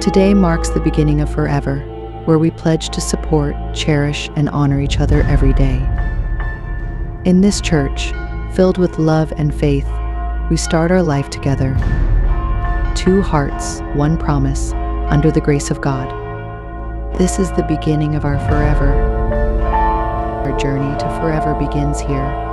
Today marks the beginning of forever, where we pledge to support, cherish, and honor each other every day. In this church, filled with love and faith, we start our life together. Two hearts, one promise, under the grace of God. This is the beginning of our forever. Our journey to forever begins here.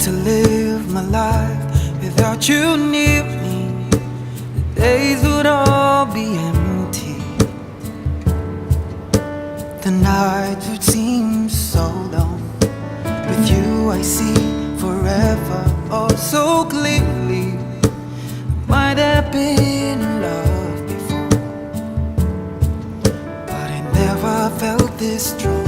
To live my life without you near me, the days would all be empty. The nights would seem so long. With you I see forever, oh so clearly. Might have been in love before, but I never felt this strong.